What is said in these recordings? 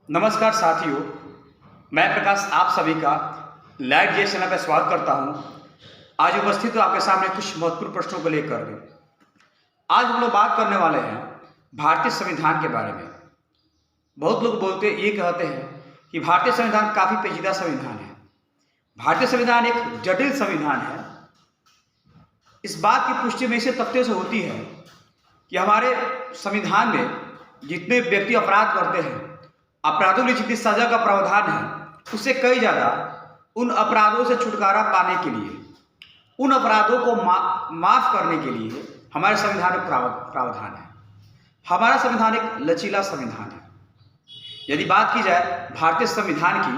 नमस्कार साथियों, मैं प्रकाश आप सभी का लाइव जे चैनल पर स्वागत करता हूं। आज उपस्थित हूं आपके सामने कुछ महत्वपूर्ण प्रश्नों को लेकर के। आज हम लोग बात करने वाले हैं भारतीय संविधान के बारे में। बहुत लोग ये कहते हैं कि भारतीय संविधान काफ़ी पेचीदा संविधान है। भारतीय संविधान एक जटिल संविधान है। इस बात की पुष्टि में इसे तथ्यों से होती है कि हमारे संविधान में जितने व्यक्ति अपराध करते हैं, अपराधों के लिए जितनी सजा का प्रावधान है, उससे कई ज़्यादा उन अपराधों से छुटकारा पाने के लिए, उन अपराधों को माफ़ करने के लिए हमारे संविधान में प्रावधान है। हमारा संविधान एक लचीला संविधान है। यदि बात की जाए भारतीय संविधान की,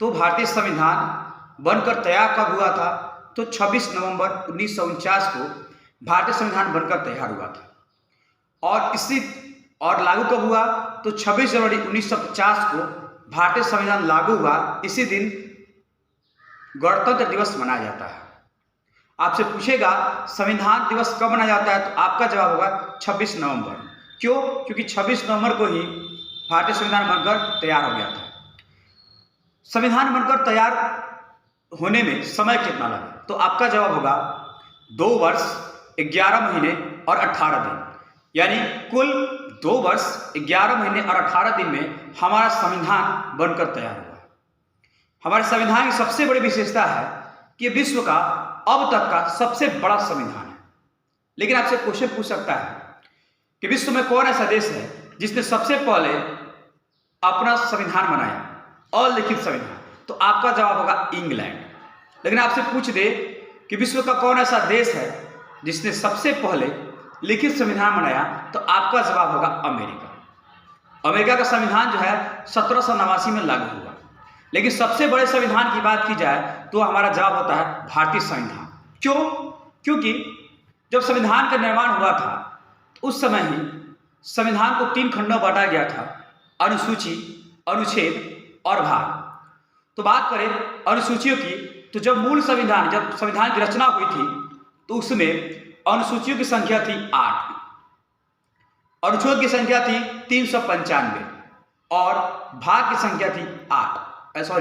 तो भारतीय संविधान बनकर तैयार कब हुआ था? तो 26 नवंबर 1949 को भारतीय संविधान बनकर तैयार हुआ था। और लागू कब हुआ? तो 26 जनवरी 1950 को भारतीय संविधान लागू हुआ। इसी दिन गणतंत्र दिवस मनाया जाता है। आपसे पूछेगा संविधान दिवस कब मनाया जाता है, तो आपका जवाब होगा 26 नवंबर। क्यों? क्योंकि 26 नवंबर को ही भारतीय संविधान बनकर तैयार हो गया था। संविधान बनकर तैयार होने में समय कितना लगा? तो आपका जवाब होगा 2 वर्ष 11 महीने और 18 दिन, यानी कुल 2 वर्ष 11 महीने और 18 दिन में हमारा संविधान बनकर तैयार हुआ। हमारे संविधान की सबसे बड़ी विशेषता है कि विश्व का अब तक का सबसे बड़ा संविधान है। लेकिन आपसे क्वेश्चन पूछ सकता है कि विश्व में कौन ऐसा देश है जिसने सबसे पहले अपना संविधान बनाया, अलिखित संविधान? तो आपका जवाब होगा इंग्लैंड। लेकिन आपसे पूछ दे कि विश्व का कौन ऐसा देश है जिसने सबसे पहले लिखित संविधान बनाया, तो आपका जवाब होगा अमेरिका। अमेरिका का संविधान जो है 1789 में लागू हुआ। लेकिन सबसे बड़े संविधान की बात की जाए तो हमारा जवाब होता है भारतीय संविधान। क्यों? क्योंकि जब संविधान का निर्माण हुआ था, उस समय ही संविधान को 3 खंडों में बांटा गया था: अनुसूची, अनुच्छेद और भाग। तो बात करें अनुसूचियों की, तो जब संविधान की रचना हुई थी, तो उसमें अनुसूचियों की संख्या थी 8, अनुच्छेद की संख्या थी 395 और भाग की संख्या थी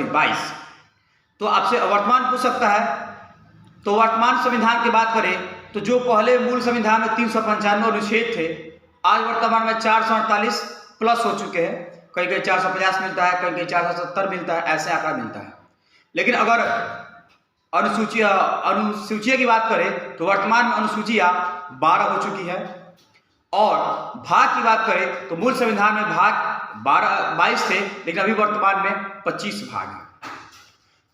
22। तो आपसे वर्तमान पूछ सकता है। तो वर्तमान संविधान की बात करें तो जो पहले मूल संविधान में 395 अनुच्छेद थे, आज वर्तमान में 448 प्लस हो चुके हैं। कहीं कहीं 450 मिलता है, कहीं कहीं 470 मिलता है, ऐसे आंकड़ा मिलता है। लेकिन अगर अनुसूचियाँ की बात करें तो वर्तमान में अनुसूचियाँ 12 हो चुकी है। और भाग की बात करें तो मूल संविधान में भाग 22 थे, लेकिन अभी वर्तमान में 25 भाग हैं।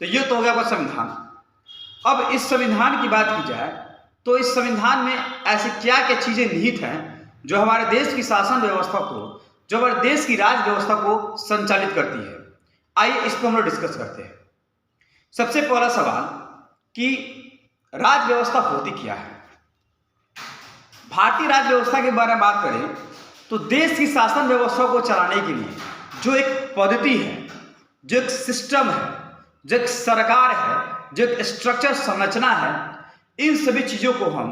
तो ये तो हो गया संविधान। अब इस संविधान की बात की जाए तो इस संविधान में ऐसी क्या क्या चीज़ें निहित हैं जो हमारे देश की शासन व्यवस्था को, जो हमारे देश की राज्य व्यवस्था को संचालित करती है। आइए इसको हम लोग डिस्कस करते हैं। सबसे पहला सवाल कि राज्य व्यवस्था होती क्या है? भारतीय राज्य व्यवस्था के बारे में बात करें तो देश की शासन व्यवस्था को चलाने के लिए जो एक पद्धति है, जो एक सिस्टम है, जो एक सरकार है, जो एक स्ट्रक्चर संरचना है, इन सभी चीजों को हम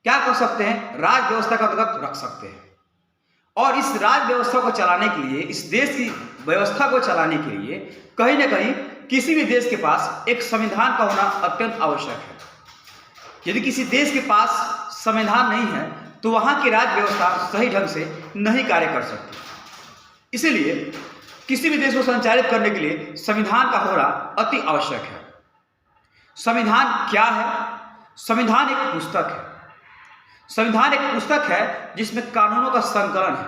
क्या कर सकते हैं? राज्य व्यवस्था का अंतर्गत रख सकते हैं। और इस राज्य व्यवस्था को चलाने के लिए, इस देश की व्यवस्था को चलाने के लिए कहीं ना कहीं किसी भी देश के पास एक संविधान का होना अत्यंत आवश्यक है। यदि किसी देश के पास संविधान नहीं है तो वहां की राज्य व्यवस्था सही ढंग से नहीं कार्य कर सकती। इसीलिए किसी भी देश को संचालित करने के लिए संविधान का होना अति आवश्यक है। संविधान क्या है? संविधान एक पुस्तक है। संविधान एक पुस्तक है जिसमें कानूनों का संकलन है,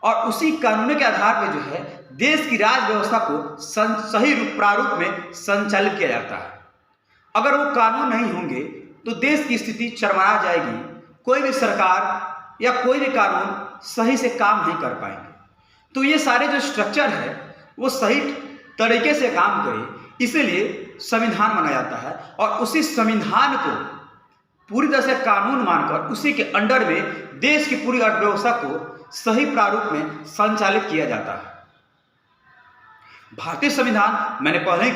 और उसी कानूनों के आधार पर जो है देश की राज्य व्यवस्था को सही प्रारूप में संचालित किया जाता है। अगर वो कानून नहीं होंगे तो देश की स्थिति चरमरा जाएगी। कोई भी सरकार या कोई भी कानून सही से काम नहीं कर पाएंगे। तो ये सारे जो स्ट्रक्चर है वो सही तरीके से काम करे, इसीलिए संविधान बनाया जाता है। और उसी संविधान को पूरी तरह से कानून मानकर उसी के अंडर में देश की पूरी अर्थव्यवस्था को सही प्रारूप में संचालित किया जाता है। भारतीय संविधान मैंने पहले ही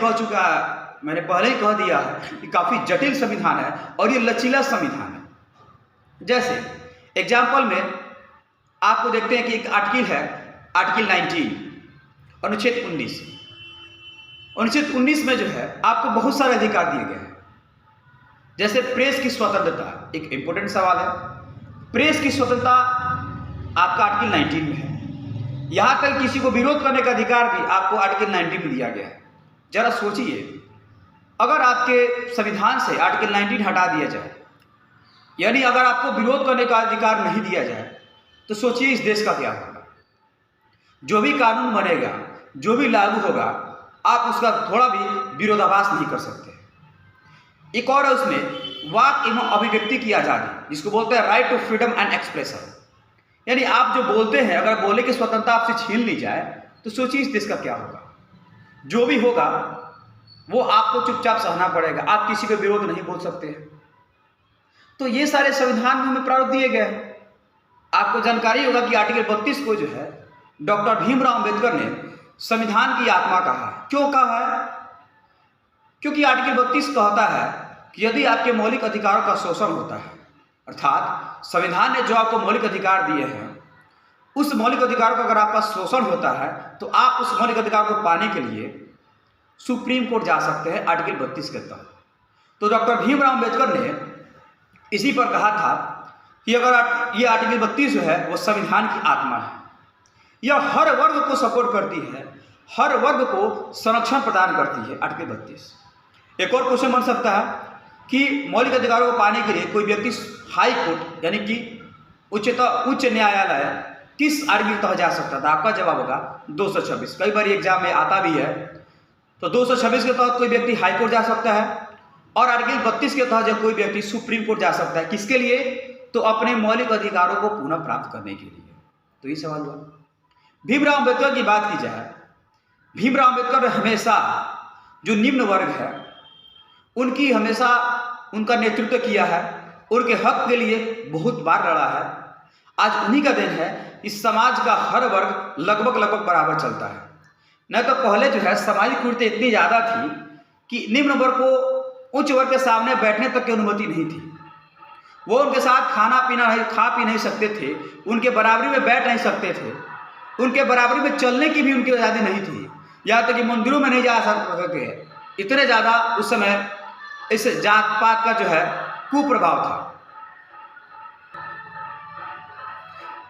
कह दिया है कि काफी जटिल संविधान है और ये लचीला संविधान है। जैसे एग्जाम्पल में आपको देखते हैं कि एक आर्टिकल है आर्टिकल 19 अनुच्छेद 19। अनुच्छेद 19 में जो है आपको बहुत सारे अधिकार दिए गए हैं। जैसे प्रेस की स्वतंत्रता एक इंपॉर्टेंट सवाल है। प्रेस की स्वतंत्रता आपका आर्टिकल 19 में है। यहाँ तक किसी को विरोध करने का अधिकार भी आपको आर्टिकल 19 में दिया गया है। जरा सोचिए, अगर आपके संविधान से आर्टिकल 19 हटा दिया जाए, यानी अगर आपको विरोध करने का अधिकार नहीं दिया जाए, तो सोचिए इस देश का क्या होगा। जो भी कानून बनेगा, जो भी लागू होगा, आप उसका थोड़ा भी विरोधाभास नहीं कर सकते। एक और है उसमें वाक एवं अभिव्यक्ति की आज़ादी, जिसको बोलते हैं right to freedom and expression. यानी आप जो बोलते हैं, अगर बोलने की स्वतंत्रता आपसे छीन ली जाए, तो सोचिए इस देश का क्या होगा। जो भी होगा वो आपको चुपचाप सहना पड़ेगा। आप किसी को विरोध नहीं बोल सकते हैं। तो ये सारे संविधान में हमें प्रावधान दिए गए हैं। आपको जानकारी होगा कि आर्टिकल 32 को जो है डॉक्टर भीमराव अंबेडकर ने संविधान की आत्मा कहा है। क्यों कहा है? क्योंकि आर्टिकल 32 कहता है कि यदि आपके मौलिक अधिकारों का शोषण होता है, अर्थात संविधान ने जो आपको मौलिक अधिकार दिए हैं, उस मौलिक अधिकार का अगर आपका शोषण होता है, तो आप उस मौलिक अधिकार को पाने के लिए सुप्रीम कोर्ट जा सकते हैं आर्टिकल 32 के तहत। तो डॉक्टर भीमराव अंबेडकर ने इसी पर कहा था कि अगर ये आर्टिकल 32 जो है वो संविधान की आत्मा है। यह हर वर्ग को सपोर्ट करती है, हर वर्ग को संरक्षण प्रदान करती है आर्टिकल 32। एक और क्वेश्चन बन सकता है कि मौलिक अधिकारों को पाने के लिए कोई व्यक्ति हाई कोर्ट यानी कि उच्च न्यायालय किस आर्टिकल के तहत जा सकता था? आपका जवाब होगा 226। कई बार एग्जाम में आता भी है। तो 226 के तहत कोई व्यक्ति हाई कोर्ट जा सकता है, और आर्टिकल 32 के तहत जब कोई व्यक्ति सुप्रीम कोर्ट जा सकता है। किसके लिए? तो अपने मौलिक अधिकारों को पुनः प्राप्त करने के लिए। तो ये सवाल हुआ। भीमराव अंबेडकर की बात की जाए, भीमराव अंबेडकर हमेशा जो निम्न वर्ग है उनकी हमेशा उनका नेतृत्व किया है, उनके हक के लिए बहुत बार लड़ा है। आज उन्हीं का दिन है। इस समाज का हर वर्ग लगभग बराबर चलता है। नहीं तो पहले जो है सामाजिक कुरीति इतनी ज़्यादा थी कि निम्न वर्ग को उच्च वर्ग के सामने बैठने तक की अनुमति नहीं थी। वो उनके साथ खा पी नहीं सकते थे, उनके बराबरी में बैठ नहीं सकते थे, उनके बराबरी में चलने की भी उनकी आज़ादी नहीं थी। यहाँ तक कि मंदिरों में नहीं जा सकते। इतने ज़्यादा उस समय इस जात पात का जो है कुप्रभाव था।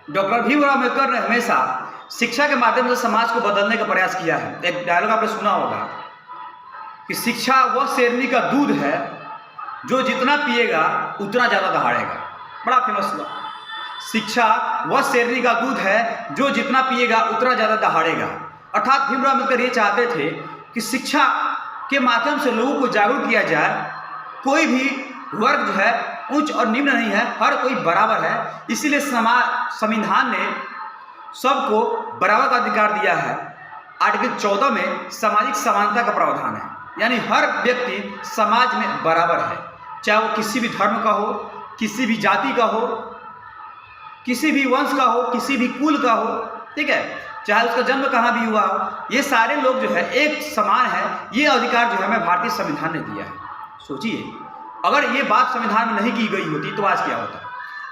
डॉक्टर भीमराव अम्बेडकर ने हमेशा शिक्षा के माध्यम से समाज को बदलने का प्रयास किया है। एक डायलॉग आपने सुना होगा कि शिक्षा वह शेरनी का दूध है जो जितना पिएगा उतना ज़्यादा दहाड़ेगा। बड़ा फेमस हुआ। शिक्षा वह शेरनी का दूध है जो जितना पिएगा उतना ज़्यादा दहाड़ेगा। अर्थात भीमराव अम्बेडकर ये चाहते थे कि शिक्षा के माध्यम से लोगों को जागरूक किया जाए। कोई भी वर्ग जो है उच्च और निम्न नहीं है, हर कोई बराबर है। इसीलिए संविधान ने सबको बराबर का अधिकार दिया है। आर्टिकल 14 में सामाजिक समानता का प्रावधान है, यानी हर व्यक्ति समाज में बराबर है, चाहे वो किसी भी धर्म का हो, किसी भी जाति का हो, किसी भी वंश का हो, किसी भी कुल का हो, ठीक है, चाहे उसका जन्म कहाँ भी हुआ हो। ये सारे लोग जो है एक समान है। ये अधिकार जो है हमें भारतीय संविधान ने दिया है। सोचिए, अगर ये बात संविधान में नहीं की गई होती तो आज क्या होता।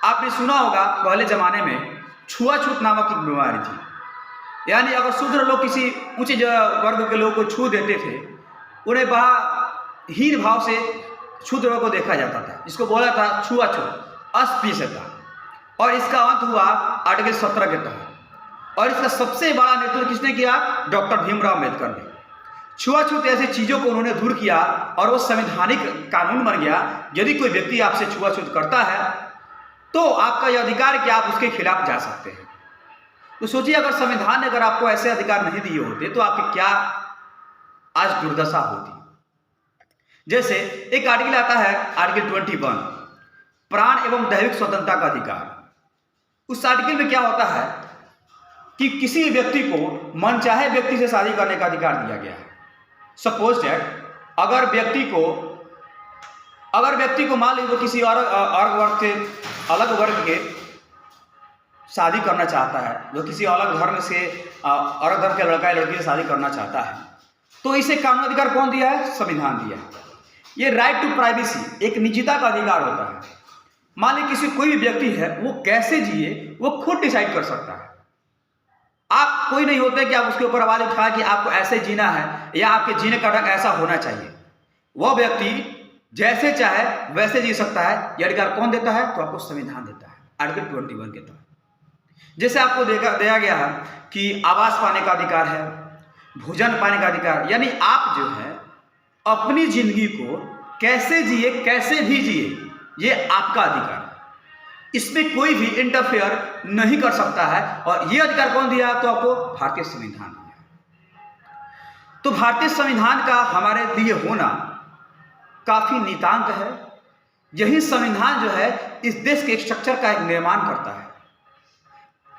आपने सुना होगा पहले ज़माने में छुआछूत नामक एक बीमारी थी। यानी अगर शूद्र लोग किसी ऊंचे वर्ग के लोगों को छू देते थे, उन्हें बड़ा हीन भाव से शूद्र वर्ग को देखा जाता था, जिसको बोला था छुआछूत, अस्पृश्यता। और इसका अंत हुआ आर्टिकल 17 के तहत। और इसका सबसे बड़ा नेतृत्व किसने किया? डॉक्टर भीमराव अम्बेडकर ने। छुआछूत ऐसी चीज़ों को उन्होंने दूर किया और वो संवैधानिक कानून बन गया। यदि कोई व्यक्ति आपसे छुआछूत करता है तो आपका यह अधिकार है कि आप उसके खिलाफ जा सकते हैं। तो सोचिए, अगर संविधान ने अगर आपको ऐसे अधिकार नहीं दिए होते तो आपकी क्या आज दुर्दशा होती। जैसे एक आर्टिकल आता है आर्टिकल 21, प्राण एवं दैविक स्वतंत्रता का अधिकार। उस आर्टिकल में क्या होता है कि किसी व्यक्ति को मनचाहे व्यक्ति से शादी करने का अधिकार दिया गया है। सपोज दैट अगर व्यक्ति को मान लीजिए वो किसी अलग वर्ग के शादी करना चाहता है, जो किसी अलग धर्म से अलग धर्म के लड़का या लड़की से शादी करना चाहता है, तो इसे कानून अधिकार कौन दिया है? संविधान दिया है। ये राइट टू प्राइवेसी, एक निजता का अधिकार होता है। मान लीजिए किसी कोई भी व्यक्ति है, वो कैसे जिए वो खुद डिसाइड कर सकता है। आप कोई नहीं होते कि आप उसके ऊपर आवाज उठाएं कि आपको ऐसे जीना है या आपके जीने का ढंग ऐसा होना चाहिए। वह व्यक्ति जैसे चाहे वैसे जी सकता है। यह अधिकार कौन देता है? तो आपको संविधान देता है, आर्टिकल 21 के तहत। जैसे आपको दिया गया है कि आवास पाने का अधिकार है, भोजन पाने का अधिकार, यानी आप जो है अपनी जिंदगी को कैसे जिए, कैसे भी जिए, ये आपका अधिकार है। इसमें कोई भी इंटरफेयर नहीं कर सकता है। और ये अधिकार कौन दिया? तो आपको भारतीय संविधान दिया। तो भारतीय संविधान का हमारे लिए होना काफी नितांत है। यही संविधान जो है इस देश के स्ट्रक्चर का एक निर्माण करता है।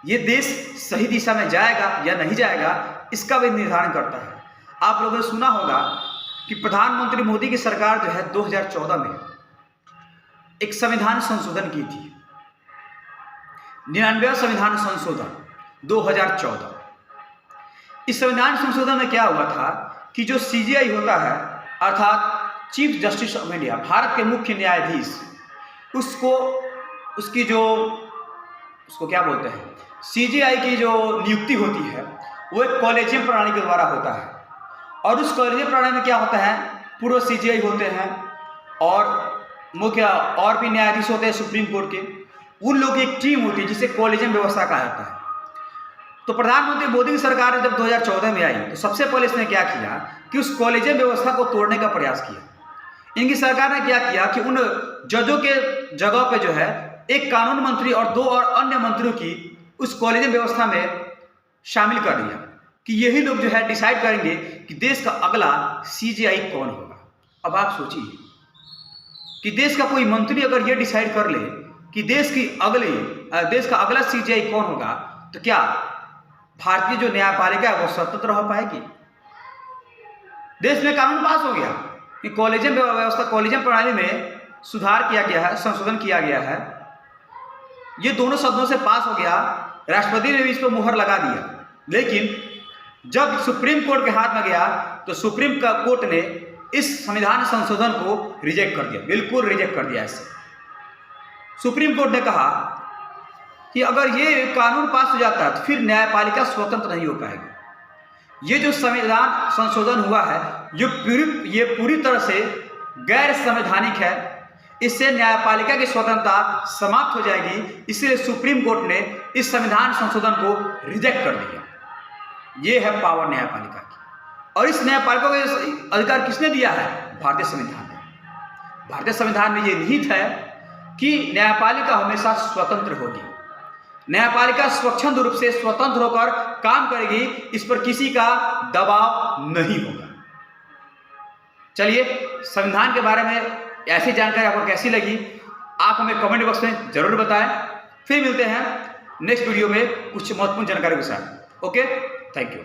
ये देश सही दिशा में जाएगा या नहीं जाएगा, इसका भी निर्धारण करता है। आप लोगों ने सुना होगा कि प्रधानमंत्री मोदी की सरकार जो है 2014 में एक संविधान संशोधन की थी, 99वां संविधान संशोधन 2014। इस संविधान संशोधन में क्या हुआ था कि जो सीजेआई होता है, अर्थात chief justice of India, Bharat के मुख्य न्यायाधीश, उसको क्या बोलते हैं, सीजेआई की जो नियुक्ति होती है वो एक कॉलेजियम प्रणाली के द्वारा होता है। और उस कॉलेजियम प्रणाली में क्या होता है, पूर्व सीजेआई होते हैं और मुख्य और भी न्यायाधीश होते हैं सुप्रीम कोर्ट के, उन लोगों की एक टीम होती है जिसे कॉलेजियम व्यवस्था कहा जाता है। तो प्रधानमंत्री मोदी की सरकार ने जब 2014 में आई तो सबसे पहले इसने क्या किया कि उस कॉलेजियम व्यवस्था को तोड़ने का प्रयास किया। इनकी सरकार ने क्या किया कि उन जजों के जगह पे जो है एक कानून मंत्री और 2 और अन्य मंत्रियों की उस कॉलेजियम व्यवस्था में शामिल कर दिया कि यही लोग जो है डिसाइड करेंगे कि देश का अगला सीजेआई कौन होगा। अब आप सोचिए कि देश का कोई मंत्री अगर ये डिसाइड कर ले कि देश का अगला सीजेआई कौन होगा, तो क्या भारतीय जो न्यायपालिका है वो स्वतंत्र हो पाएगी? देश में कानून पास हो गया कि कॉलेजियम व्यवस्था, कॉलेजियम प्रणाली में सुधार किया गया है, संशोधन किया गया है। ये दोनों सदनों से पास हो गया, राष्ट्रपति ने भी इस पर मुहर लगा दिया। लेकिन जब सुप्रीम कोर्ट के हाथ में गया तो सुप्रीम कोर्ट ने इस संविधान संशोधन को रिजेक्ट कर दिया, बिल्कुल रिजेक्ट कर दिया। इसे सुप्रीम कोर्ट ने कहा कि अगर ये कानून पास हो जाता है तो फिर न्यायपालिका स्वतंत्र नहीं हो पाएगी। ये जो संविधान संशोधन हुआ है ये पूरी तरह से गैर संवैधानिक है। इससे न्यायपालिका की स्वतंत्रता समाप्त हो जाएगी। इसलिए सुप्रीम कोर्ट ने इस संविधान संशोधन को रिजेक्ट कर दिया। ये है पावर न्यायपालिका की। और इस न्यायपालिका को अधिकार किसने दिया है? भारतीय संविधान ने। भारतीय संविधान में ये निहित है कि न्यायपालिका हमेशा स्वतंत्र होगी। न्यायपालिका स्वच्छंद रूप से स्वतंत्र होकर काम करेगी, इस पर किसी का दबाव नहीं होगा। चलिए, संविधान के बारे में ऐसी जानकारी आपको कैसी लगी आप हमें कमेंट बॉक्स में जरूर बताएं। फिर मिलते हैं नेक्स्ट वीडियो में कुछ महत्वपूर्ण जानकारी के साथ। Okay, thank you.